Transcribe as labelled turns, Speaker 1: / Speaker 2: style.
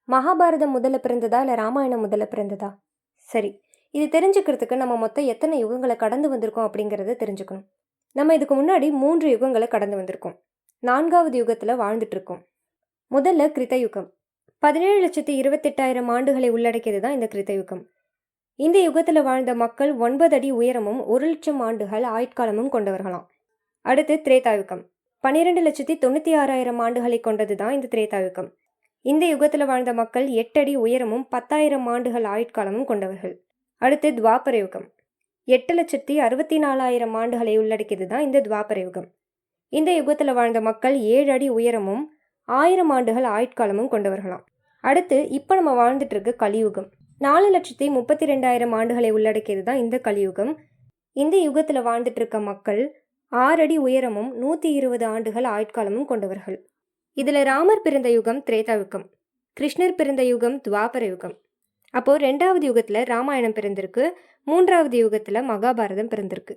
Speaker 1: மகாபாரதம் முதல்ல பிறந்ததா இல்லை ராமாயணம் முதல்ல பிறந்ததா? சரி, இது தெரிஞ்சுக்கிறதுக்கு நம்ம மொத்தம் எத்தனை யுகங்களை கடந்து வந்திருக்கோம் அப்படிங்கிறத தெரிஞ்சுக்கணும். நம்ம இதுக்கு முன்னாடி 3 யுகங்களை கடந்து வந்திருக்கோம். 4வது யுகத்தில் வாழ்ந்துட்டு இருக்கோம். முதல்ல கிருத்தயுகம். 17,28,000 ஆண்டுகளை உள்ளடக்கியது தான் இந்த கிருத்தயுகம். இந்த யுகத்தில் வாழ்ந்த மக்கள் 9 அடி உயரமும் 1,00,000 ஆண்டுகள் ஆயுட்காலமும் கொண்டவர்களாம். அடுத்து திரேதாயுகம். 12,96,000 ஆண்டுகளை கொண்டது தான் இந்த திரேதாயுகம். இந்த யுகத்தில் வாழ்ந்த மக்கள் 8 அடி உயரமும் 10,000 ஆண்டுகள் ஆயுட்காலமும் கொண்டவர்கள். அடுத்து துவாபர யுகம். 8,64,000 ஆண்டுகளை உள்ளடக்கியது தான் இந்த துவாபர யுகம். இந்த யுகத்தில் வாழ்ந்த மக்கள் 7 அடி உயரமும் 1000 ஆண்டுகள் ஆயுட்காலமும் கொண்டவர்களாம். அடுத்து இப்போ நம்ம வாழ்ந்துட்டு இருக்க கலியுகம். 4,32,000 ஆண்டுகளை உள்ளடக்கியது தான் இந்த கலியுகம். இந்த யுகத்தில் வாழ்ந்துட்டு இருக்க மக்கள் 6 அடி உயரமும் 120 ஆண்டுகள் ஆயுட்காலமும் கொண்டவர்கள். இதில் ராமர் பிறந்த யுகம் திரேதாயுகம், கிருஷ்ணர் பிறந்த யுகம் துவாபர யுகம். அப்போது 2வது யுகத்தில் ராமாயணம் பிறந்திருக்கு, 3வது யுகத்தில் மகாபாரதம் பிறந்திருக்கு.